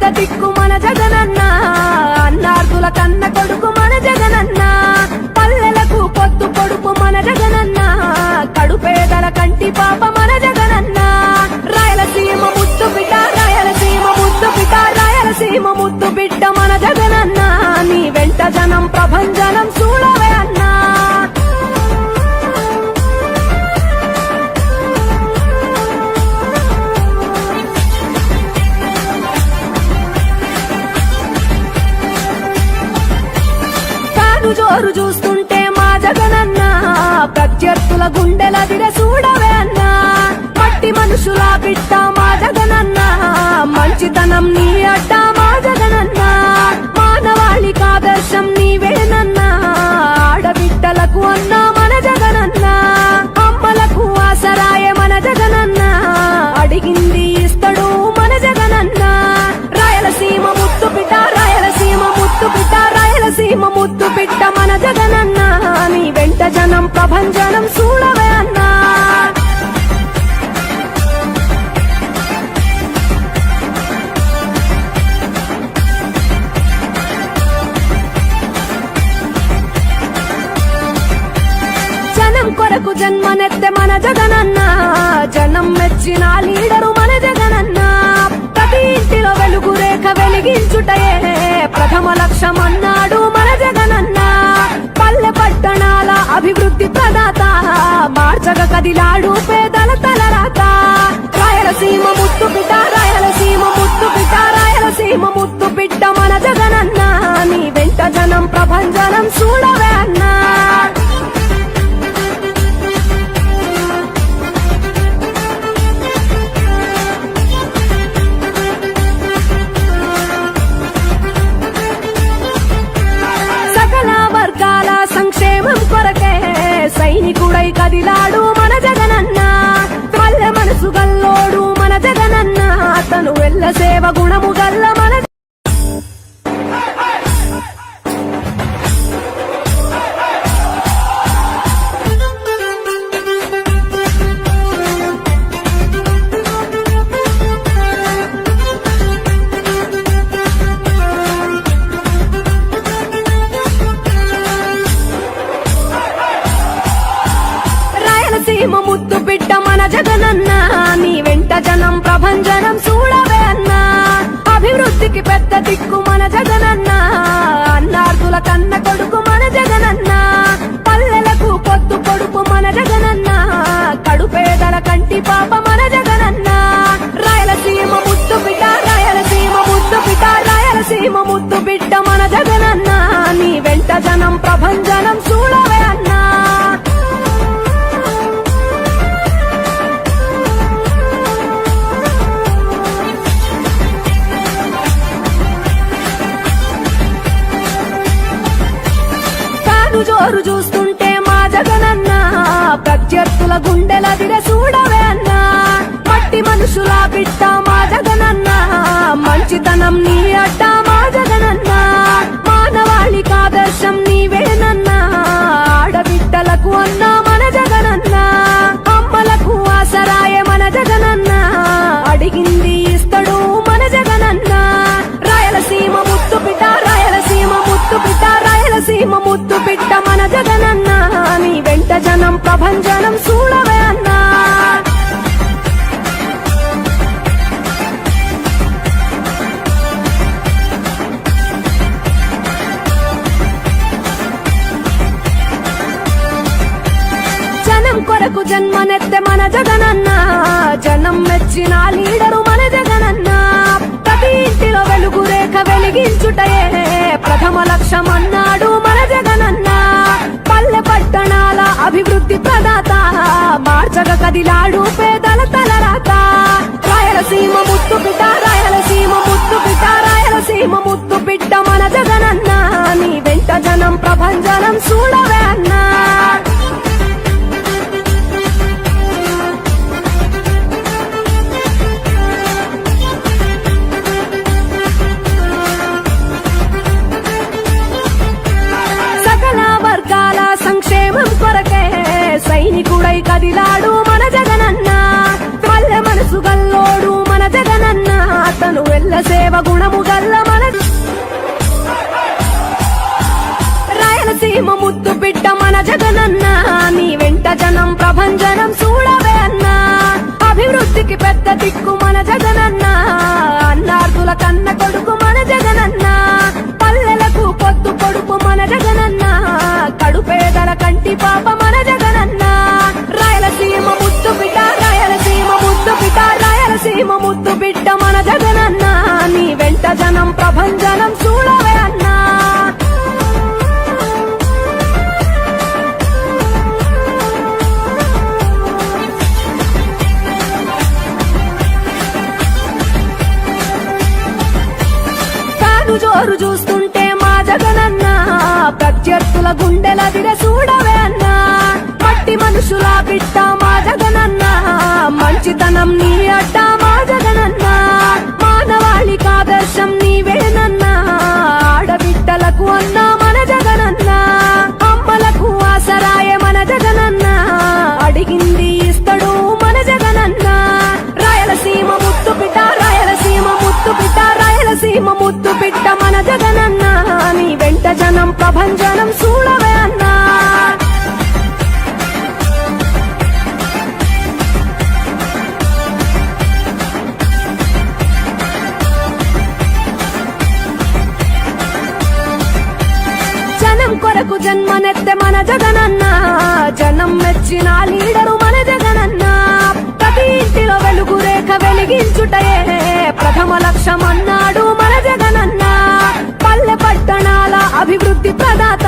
పెద్ద దిక్కు మన జగనన్న, అన్నార్థుల కన్న కొడుకు మన జగనన్న, పల్లెలకు పొద్దు పొడుపు మన జగనన్న, కడుపేదల కంటి పాప మన జగనన్న. రాయలసీమ ముద్దు బిడ్డ, రాయలసీమ ముద్దు బిడ్డ, రాయలసీమ ముద్దు బిడ్డ మన జగనన్న, నీ వెంట జనం ప్రభంజనం చూడవే అన్నా. జోరు చూస్తుంటే మా జగనన్న, ప్రత్యర్థుల గుండెల దిర చూడవే అన్నా. మట్టి మనుషుల బిడ్డ మా జగనన్న, మంచితనం నీ అడ్డ మా జగనన్న, మానవాళికి ఆదర్శం నీవేనన్నా. ఆడబిడ్డలకు అన్న మన జగనన్న, అమ్మలకు ఆసరాయ మన జగనన్న, అడిగింది ఇస్తడు మన జగనన్న. రాయలసీమ ముద్దు బిడ్డ, రాయలసీమ ముద్దు బిడ్డ, రాయలసీమ ముద్దు బిడ్డ మన జగనన్న, నీ వెంట జనం ప్రభంజనం చూడవే అన్నా. జనం కొరకు జన్మనెత్తె మన జగనన్న, జనం మెచ్చిన లీడరు మన జగనన్న. ప్రతి ఇంటిలో వెలుగు రేఖ వెలిగించుటయే ప్రథమ లక్ష్యం అన్నాడు మన జగనన్న. పల్లె పట్టణాల అభివృద్ధి ప్రదాత, మార్చగ కదిలాడు పేదల తలరాత. రాయలసీమ ముద్దు బిడ్డ, రాయలసీమ ముద్దు బిడ్డ, రాయలసీమ ముద్దు బిడ్డ మన జగనన్న, నీ వెంట జనం ప్రభంజనం చూడవే అన్నా. సంక్షేమం కొరకే సైనికుడై కదిలాడు మన జగనన్న. పల్లె మనసు గల్లోడు మన జగనన్న, అతను వెళ్ళ సేవ గుణము గల్ల మన. రాయలసీమ ముద్దు బిడ్డ మన జగనన్న, నీ వెంట జనం ప్రభంజనం చూడవే అన్నా. అభివృద్ధికి పెద్ద దిక్కు మన జగనన్న, అన్నార్థుల కన్న కొడుకు మన జగనన్న, పల్లెలకు పొద్దు పొడుపు మన జగనన్న, కడుపేదల కంటి పాప మన జగనన్న. రాయలసీమ ముద్దు బిడ్డ, రాయలసీమ ముద్దు బిడ్డ, రాయలసీమ ముద్దు బిడ్డ మన జగనన్న, నీ వెంట జనం ప్రభంజనం చూడవే అన్నా. జోరు చూస్తుంటే మా జగనన్న, ప్రత్యర్థుల గుండెల దిర చూడవే అన్నా. మట్టి మనుషుల బిడ్డ మా జగనన్న, మంచితనం నీ అడ్డ మా జగనన్న, మానవాళికి ఆదర్శం నీవేనన్నా. ఆడబిడ్డలకు అన్న మన జగనన్న, అమ్మలకు ఆసరాయ మన జగనన్న, అడిగింది ఇస్తడు మన జగనన్న. రాయలసీమ ముద్దు బిడ్డ, రాయలసీమ ముద్దు బిడ్డ, రాయలసీమ ముద్దు బిడ్డ మన జగనన్న, నీ వెంట జనం ప్రభంజనం చూడవే అన్నా. జనం కొరకు జన్మనెత్తె మన జగనన్న, జనం మెచ్చిన లీడరు మన జగనన్న. ప్రతి ఇంటిలో వెలుగు రేఖ వెలిగించుటయే ప్రథమ లక్ష్యం అన్నాడు మన జగనన్న. పల్లె పట్టణాల అభివృద్ధి ప్రదాత, మార్చగ కదిలాడు పేదల తలరాత. రాయలసీమ ముద్దు బిడ్డ, రాయలసీమ ముద్దు బిడ్డ, రాయలసీమ ముద్దు బిడ్డ మన జగనన్న, నీ వెంట జనం ప్రభంజనం చూడవే అన్నా. సైనికుడై కదిలాడు మన జగనన్న, పల్లె మనసు గల్లోడు మన జగనన్న, అతను పల్లె సేవ గుణము గల్ల మన రాయలసీమ ముద్దు బిడ్డ మన జగనన్న నీ వెంట జనం ప్రభంజనం చూడవే అన్నా అభివృద్ధికి పెద్ద దిక్కు మన జగనన్న అన్నార్థుల కన్న కొడుకు మన జగనన్న పల్లెలకు పొద్దు పొడుపు మన జగనన్న కడుపేదల కంటి పాప మన జగనన్న రాయలసీమ ముద్దు బిడ్డ రాయలసీమ ముద్దు బిడ్డ రాయలసీమ ముద్దు బిడ్డ మన జగనన్న నీ వెంట జనం ప్రభంజనం చూడవే అన్నా జోరు చూస్తుంటే మా జగనన్న ప్రత్యర్థుల గుండెల దిర చూడవే అన్నా మట్టి మనుషుల బిడ్డ మా జగనన్న మంచితనం నీ అడ్డ మా జగనన్న మానవాళికి ఆదర్శం నీవేనన్నా ఆడబిడ్డలకు అన్నా మన జగనన్న అమ్మలకు ఆసరాయ మన జగనన్న అడిగింది ఇస్తడు మన జగనన్న రాయలసీమ ముద్దు బిడ్డ రాయలసీమ ముద్దు బిడ్డ రాయలసీమ ముద్దు బిడ్డ మన జగనన్న నీ వెంట జనం ప్రభంజనం చూడవే అన్నా జనం కొరకు జన్మనెత్తే మన జగనన్న జనం మెచ్చిన లీడరు మన జగనన్న ప్రతి ఇంటిలో వెలుగు రేఖ వెలిగించుటయే ప్రథమ లక్ష్యం అన్నాడు మన జగనన్న పల్లె పట్టణాల అభివృద్ధి ప్రదాత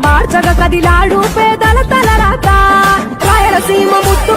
మార్చగ కదిలాడు పేదల తలరాత రాయలసీమ ముద్దు